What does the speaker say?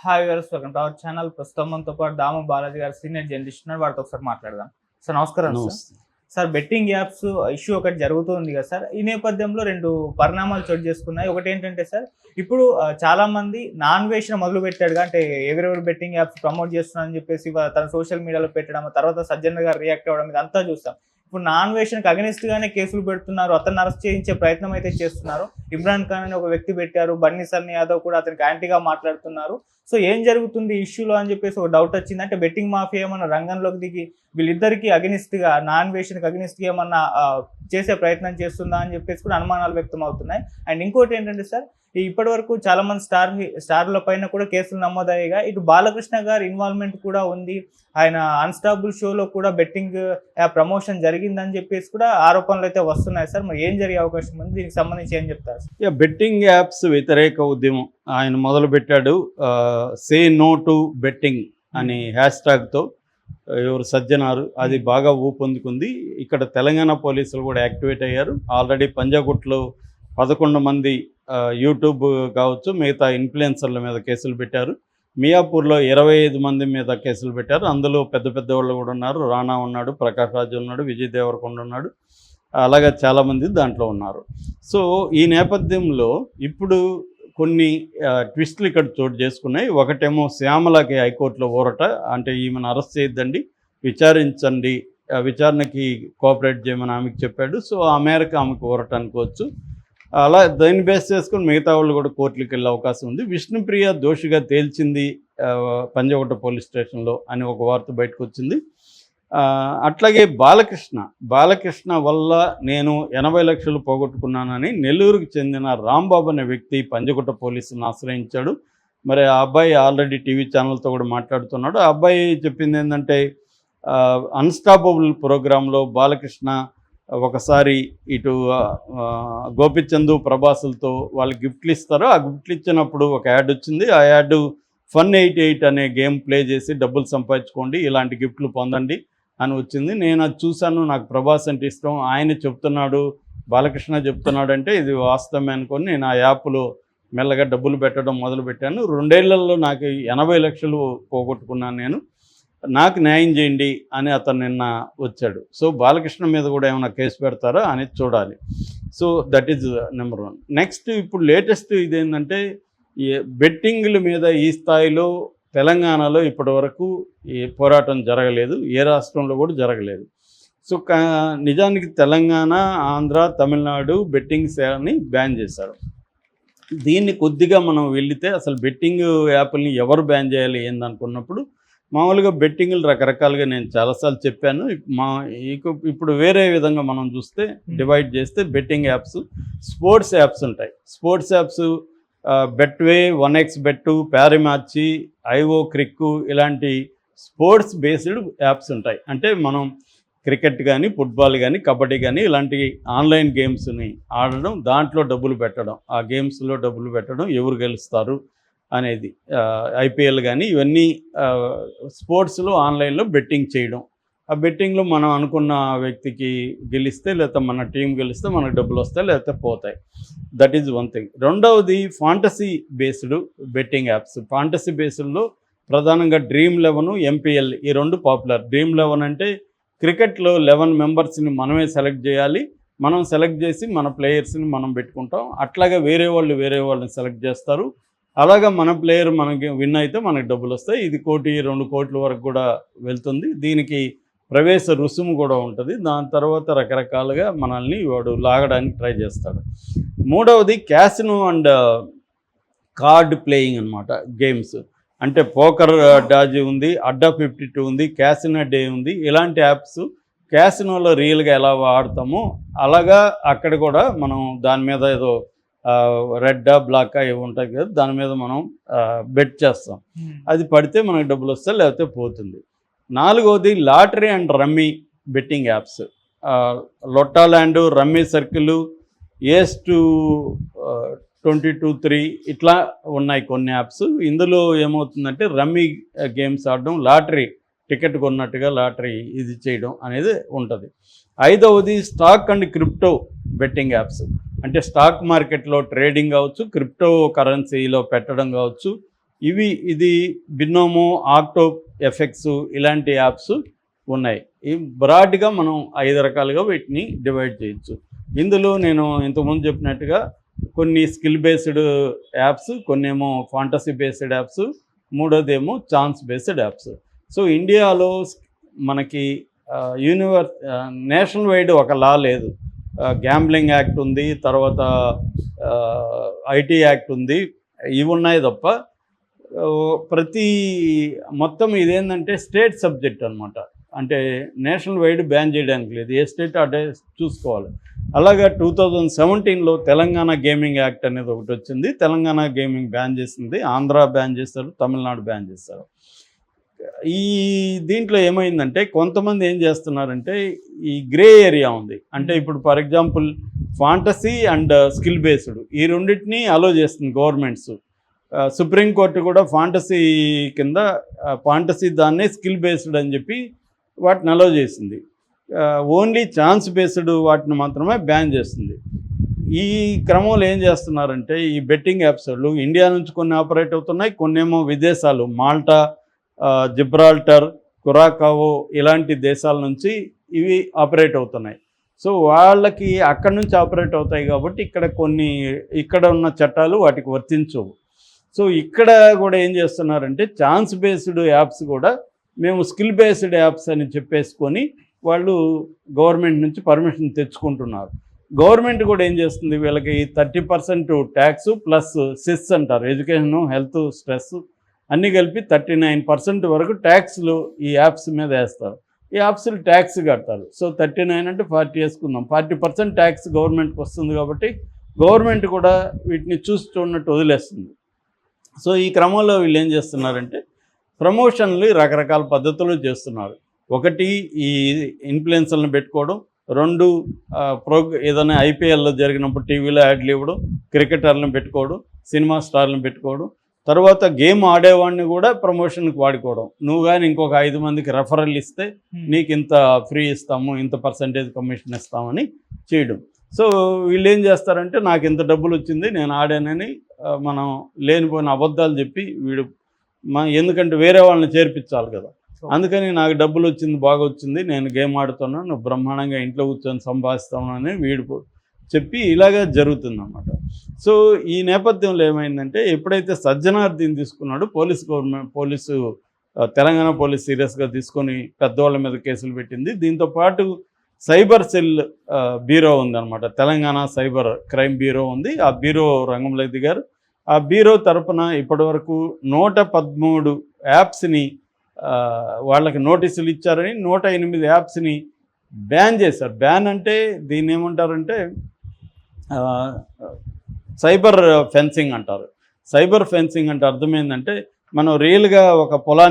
Hi viewers, welcome to our channel. ప్రస్తుతం మనతో పాటు దాము బాలాజీ గారు సీనియర్ జర్నలిస్ట్ ఉన్నారు. వారితో ఒకసారి మాట్లాడదాం. సార్ నమస్కారం. సార్ బెట్టింగ్ యాప్స్ ఇష్యూ ఒకటి జరుగుతుంది కదా సార్. ఈ నేపథ్యంలో రెండు పరిణామాలు చోటు చేసుకున్నాయి. ఒకటి ఏంటంటే సార్, ఇప్పుడు చాలా మంది నాన్ వేషన్ మొదలు పెట్టాడు, అంటే ఎవరెవరు బెట్టింగ్ యాప్స్ ప్రమోట్ చేస్తున్నారని చెప్పేసి తన సోషల్ మీడియాలో పెట్టడం, తర్వాత సజ్జన్ గారు రియాక్ట్ అవ్వడం, ఇదంతా చూస్తాం. ఇప్పుడు నాన్ వేషన్కి అగెనిస్ట్ గానే కేసులు పెడుతున్నారు, అతన్ని అరెస్ట్ చేయించే ప్రయత్నం అయితే చేస్తున్నారు. ఇమ్రాన్ ఖాన్ అని ఒక వ్యక్తి పెట్టారు, బన్నీ సన్నీ యాదవ్ కూడా అతనికి యాంటీగా మాట్లాడుతున్నారు. సో ఏం జరుగుతుంది ఇష్యూలో అని చెప్పేసి ఒక డౌట్ వచ్చింది. అంటే బెట్టింగ్ మాఫియా ఏమన్నా రంగంలోకి దిగి వీళ్ళిద్దరికి అగెనిస్ట్ గా, నాన్ వేషన్కి అగెనిస్ట్ గా ఏమన్నా చేసే ప్రయత్నం చేస్తుందా అని చెప్పేసి కూడా అనుమానాలు వ్యక్తం అవుతున్నాయి. అండ్ ఇంకోటి ఏంటంటే సార్, ఇప్పటి వరకు చాలా మంది స్టార్ల పైన కూడా కేసులు నమోదయ్యాయి. ఇటు బాలకృష్ణ గారి ఇన్వాల్వ్మెంట్ కూడా ఉంది. ఆయన అన్స్టాపుల్ షోలో కూడా బెట్టింగ్ ప్రమోషన్ జరిగిందని చెప్పేసి కూడా ఆరోపణలు అయితే వస్తున్నాయి సార్. మరి ఏం జరిగే అవకాశం ఉంది? దీనికి సంబంధించి ఏం చెప్తారు? బెట్టింగ్ యాప్స్ వ్యతిరేక ఉద్యమం ఆయన మొదలు పెట్టాడు. సే నో టు బెట్టింగ్ అని హ్యాష్ట్యాగ్తో ఎవరు సజ్జనారు, అది బాగా ఊపందుకుంది. ఇక్కడ తెలంగాణ పోలీసులు కూడా యాక్టివేట్ అయ్యారు. ఆల్రెడీ పంజాగుట్లో 11 మంది యూట్యూబ్ కావచ్చు మిగతా ఇన్ఫ్లుయెన్సర్ల మీద కేసులు పెట్టారు. మియాపూర్లో 25 మంది మీద కేసులు పెట్టారు. అందులో పెద్ద పెద్ద వాళ్ళు కూడా ఉన్నారు. రాణా ఉన్నాడు, ప్రకాష్ రాజు ఉన్నాడు, విజయ్ దేవరకొండ ఉన్నాడు, అలాగే చాలామంది దాంట్లో ఉన్నారు. సో ఈ నేపథ్యంలో ఇప్పుడు కొన్ని ట్విస్టులు ఇక్కడ చోటు చేసుకున్నాయి. ఒకటేమో శ్యామలకి హైకోర్టులో ఊరట, అంటే ఈమెను అరెస్ట్ చేయొద్దండి, విచారించండి, విచారణకి కోఆపరేట్ చేయమని ఆమెకు చెప్పాడు. సో ఆ మేరకు ఆమెకు ఊరట అనుకోవచ్చు. అలా దాన్ని బేస్ చేసుకుని మిగతా వాళ్ళు కూడా కోర్టులకు వెళ్ళే అవకాశం ఉంది. విష్ణుప్రియ దోషిగా తేల్చింది పంజాగుట్ట పోలీస్ స్టేషన్లో అని ఒక వార్త బయటకు వచ్చింది. అట్లాగే బాలకృష్ణ వల్ల నేను 80 లక్షలు పోగొట్టుకున్నానని నెల్లూరుకు చెందిన రాంబాబు అనే వ్యక్తి పంజాగుట్ట పోలీసులను ఆశ్రయించాడు. మరి ఆ అబ్బాయి ఆల్రెడీ టీవీ ఛానల్తో కూడా మాట్లాడుతున్నాడు. ఆ అబ్బాయి చెప్పింది ఏంటంటే, అన్స్టాపబుల్ ప్రోగ్రాంలో బాలకృష్ణ ఒకసారి ఇటు గోపిచందు ప్రభాసులతో వాళ్ళు గిఫ్ట్లు ఇస్తారు. ఆ గిఫ్ట్లు ఇచ్చినప్పుడు ఒక యాడ్ వచ్చింది. ఆ యాడ్ Fun88 అనే గేమ్ ప్లే చేసి డబ్బులు సంపాదించుకోండి, ఇలాంటి గిఫ్ట్లు పొందండి అని వచ్చింది. నేను అది చూశాను, నాకు ప్రభాస్ అంటే ఇష్టం, ఆయన చెప్తున్నాడు, బాలకృష్ణ చెప్తున్నాడు అంటే ఇది వాస్తవమే అనుకొని నేను ఆ యాప్లో మెల్లగా డబ్బులు పెట్టడం మొదలుపెట్టాను. 2 ఏళ్లలో నాకు 80 లక్షలు పోగొట్టుకున్నాను నేను, నాకు న్యాయం చేయండి అని అతను నిన్న వచ్చాడు. సో బాలకృష్ణ మీద కూడా ఏమైనా కేసు పెడతారా అనేది చూడాలి. So that is number 1. Next ఇప్పుడు లేటెస్ట్ ఇదేంటంటే, ఈ బెట్టింగ్ల మీద ఈ స్థాయిలో తెలంగాణలో ఇప్పటి వరకు ఈ పోరాటం జరగలేదు, ఏ రాష్ట్రంలో కూడా జరగలేదు. సో నిజానికి తెలంగాణ, ఆంధ్ర, తమిళనాడు బెట్టింగ్ సేవని బ్యాన్ చేశారు. దీన్ని కొద్దిగా మనం వెళితే అసలు బెట్టింగ్ యాప్ని ఎవరు బ్యాన్ చేయాలి ఏందనుకున్నప్పుడు, మామూలుగా బెట్టింగ్లు రకరకాలుగా నేను చాలాసార్లు చెప్పాను. ఇప్పుడు వేరే విధంగా మనం చూస్తే డివైడ్ చేస్తే బెట్టింగ్ యాప్స్, స్పోర్ట్స్ యాప్స్ ఉంటాయి. స్పోర్ట్స్ యాప్స్ బెట్వే, 1x బెట్టు, ప్యారిమార్చి, ఐఓ క్రిక్ ఇలాంటి స్పోర్ట్స్ బేస్డ్ యాప్స్ ఉంటాయి. అంటే మనం క్రికెట్ కానీ, ఫుట్బాల్ కానీ, కబడ్డీ కానీ ఇలాంటి ఆన్లైన్ గేమ్స్ని ఆడడం, దాంట్లో డబ్బులు పెట్టడం, ఆ గేమ్స్లో డబ్బులు పెట్టడం, ఎవరు గెలుస్తారు అనేది, ఐపీఎల్ కానీ ఇవన్నీ స్పోర్ట్స్లో ఆన్లైన్లో బెట్టింగ్ చేయడం. ఆ బెట్టింగ్లో మనం అనుకున్న వ్యక్తికి గెలిస్తే, లేకపోతే మన టీం గెలిస్తే మనకు డబ్బులు వస్తాయి, లేకపోతే పోతాయి. That is one thing. రెండవది fantasy based betting apps. Fantasy బేస్డ్లో ప్రధానంగా Dream11, MPL ఈ 2 పాపులర్. Dream11 అంటే క్రికెట్లో 11 మెంబర్స్ని మనమే సెలెక్ట్ చేయాలి, మనం సెలెక్ట్ చేసి మన ప్లేయర్స్ని మనం పెట్టుకుంటాం. అట్లాగే వేరే వాళ్ళని సెలెక్ట్ చేస్తారు. అలాగా మన ప్లేయర్ మనకి విన్ అయితే మనకి డబ్బులు వస్తాయి. ఇది 1 కోటి 2 కోట్ల వరకు కూడా వెళ్తుంది. దీనికి ప్రవేశ రుసుము కూడా ఉంటుంది. దాని తర్వాత రకరకాలుగా మనల్ని వాడు లాగడానికి ట్రై చేస్తాడు. మూడవది క్యాసినో అండ్ కార్డ్ ప్లేయింగ్ అనమాట, గేమ్స్. అంటే పోకర్ డాజీ ఉంది, అడ్డా 52 ఉంది, క్యాసినో డే ఉంది. ఇలాంటి యాప్స్ క్యాసినోలో రియల్గా ఎలా ఆడతామో అలాగా అక్కడ కూడా మనం దాని మీద ఏదో రెడ్డా బ్లాకా ఇవి ఉంటాయి కదా, దాని మీద మనం బెట్ చేస్తాం. అది పడితే మనకు డబ్బులు వస్తాయి, లేకపోతే పోతుంది. నాలుగవది lottery and rummy betting apps. Lottoland, rummy circle, ఏస్-2 22-3 ఇట్లా ఉన్నాయి కొన్ని యాప్స్. ఇందులో ఏమవుతుందంటే రమ్మీ గేమ్స్ ఆడడం, లాటరీ టికెట్ కొన్నట్టుగా లాటరీ ఇది చేయడం అనేది ఉంటుంది. ఐదవది stock and crypto betting apps. అంటే స్టాక్ మార్కెట్లో ట్రేడింగ్ కావచ్చు, క్రిప్టో కరెన్సీలో పెట్టడం కావచ్చు, ఇది బిన్నోమో, ఆక్టో ఎఫెక్ట్స్ ఇలాంటి యాప్స్ ఉన్నాయి. ఈ బ్రాడ్గా మనం 5 రకాలుగా వీటిని డివైడ్ చేయొచ్చు. ఇందులో నేను ఇంతకుముందు చెప్పినట్టుగా కొన్ని స్కిల్ బేస్డ్ యాప్స్, కొన్ని ఏమో ఫాంటసీ బేస్డ్ యాప్స్, మూడోదేమో ఛాన్స్ బేస్డ్ యాప్స్. సో ఇండియాలో మనకి నేషనల్ వైడ్ ఒక లా లేదు. గ్యాంబ్లింగ్ యాక్ట్ ఉంది, తర్వాత ఐటీ యాక్ట్ ఉంది, ఇవి ఉన్నాయి తప్ప మొత్తం ఇదేంటంటే స్టేట్ సబ్జెక్ట్ అనమాట. అంటే నేషనల్ వైడ్ బ్యాన్ చేయడానికి లేదు, ఏ స్టేట్ అదే చూసుకోవాలి. అలాగా 2017లో తెలంగాణ గేమింగ్ యాక్ట్ అనేది ఒకటి వచ్చింది. తెలంగాణ గేమింగ్ బ్యాన్ చేసింది, ఆంధ్ర బ్యాన్ చేస్తారు, తమిళనాడు బ్యాన్ చేస్తారు. దీంట్లో ఏమైందంటే కొంతమంది ఏం చేస్తున్నారంటే ఈ గ్రే ఏరియా ఉంది. అంటే ఇప్పుడు for example fantasy and skill based ఈ రెండింటినీ అలో చేస్తుంది గవర్నమెంట్స్. సుప్రీంకోర్టు కూడా ఫాంటసీ కింద ఫాంటసీ దాన్నే స్కిల్ బేస్డ్ అని చెప్పి వాటిని అలో చేసింది. ఓన్లీ ఛాన్స్ బేస్డ్ వాటిని మాత్రమే బ్యాన్ చేస్తుంది. ఈ క్రమంలో ఏం చేస్తున్నారంటే ఈ బెట్టింగ్ యాప్స్ వాళ్ళు ఇండియా నుంచి కొన్ని ఆపరేట్ అవుతున్నాయి, కొన్నేమో విదేశాలు మాల్టా, జిబ్రాల్టర్, కురాకావో ఇలాంటి దేశాల నుంచి ఇవి ఆపరేట్ అవుతున్నాయి. సో వాళ్ళకి అక్కడి నుంచి ఆపరేట్ అవుతాయి కాబట్టి ఇక్కడ ఉన్న చట్టాలు వాటికి వర్తించవు. సో ఇక్కడ కూడా ఏం చేస్తున్నారంటే ఛాన్స్ బేస్డ్ యాప్స్ కూడా మేము స్కిల్ బేస్డ్ యాప్స్ అని చెప్పేసుకొని వాళ్ళు గవర్నమెంట్ నుంచి పర్మిషన్ తెచ్చుకుంటున్నారు. గవర్నమెంట్ కూడా ఏం చేస్తుంది, వీళ్ళకి 30% ట్యాక్స్ ప్లస్ సెస్ అంటారు, ఎడ్యుకేషను, హెల్త్, స్ట్రెస్ అన్నీ కలిపి 39% వరకు ట్యాక్స్లు ఈ యాప్స్ మీద వేస్తారు. ఈ యాప్స్లు ట్యాక్స్ కడతారు. సో 39 అంటే 40 వేసుకుందాం, 40% ట్యాక్స్ గవర్నమెంట్కి వస్తుంది. కాబట్టి గవర్నమెంట్ కూడా వీటిని చూస్తున్నట్టు వదిలేస్తుంది. సో ఈ క్రమంలో వీళ్ళు ఏం చేస్తున్నారంటే ప్రమోషన్లు రకరకాల పద్ధతులు చేస్తున్నారు. ఒకటి ఈ ఇన్ఫ్లుయెన్సర్లను పెట్టుకోవడం, 2 ఏదైనా ఐపీఎల్లో జరిగినప్పుడు టీవీలో యాడ్లు ఇవ్వడం, క్రికెటర్లను పెట్టుకోవడం, సినిమా స్టార్లను పెట్టుకోవడం, తర్వాత గేమ్ ఆడేవాడిని కూడా ప్రమోషన్కి వాడుకోవడం. నువ్వు కానీ ఇంకొక 5 మందికి రెఫరల్ ఇస్తే నీకు ఇంత ఫ్రీ ఇస్తాము, ఇంత పర్సంటేజ్ కమిషన్ ఇస్తామని చేయడం. సో వీళ్ళు ఏం చేస్తారంటే నాకు ఇంత డబ్బులు వచ్చింది, నేను ఆడానని మనం లేనిపోయిన అబద్ధాలు చెప్పి ఎందుకంటే వేరే వాళ్ళని చేర్పించాలి కదా, అందుకని నాకు డబ్బులు వచ్చింది, బాగా వచ్చింది, నేను గేమ్ ఆడుతున్నాను, నువ్వు బ్రహ్మాండంగా ఇంట్లో కూర్చొని సంపాదిస్తామని వీడు చెప్పి ఇలాగా జరుగుతుందన్నమాట. సో ఈ నేపథ్యంలో ఏమైందంటే ఎప్పుడైతే సజ్జనార్ దీన్ని తీసుకున్నాడో తెలంగాణ పోలీస్ సీరియస్గా తీసుకొని పెద్దవాళ్ళ మీద కేసులు పెట్టింది. దీంతోపాటు సైబర్ సెల్ బ్యూరో ఉందన్నమాట, తెలంగాణ సైబర్ క్రైమ్ బ్యూరో ఉంది. ఆ బ్యూరో రంగంలో దిగారు. ఆ బ్యూరో తరపున ఇప్పటివరకు 113 యాప్స్ని వాళ్ళకి నోటీసులు ఇచ్చారని 108 యాప్స్ని బ్యాన్ చేశారు. బ్యాన్ అంటే దీన్ని ఏమంటారంటే సైబర్ ఫెన్సింగ్ అంటారు. సైబర్ ఫెన్సింగ్ అంటే అర్థమైందంటే మనం రియల్గా ఒక పొలాన్ని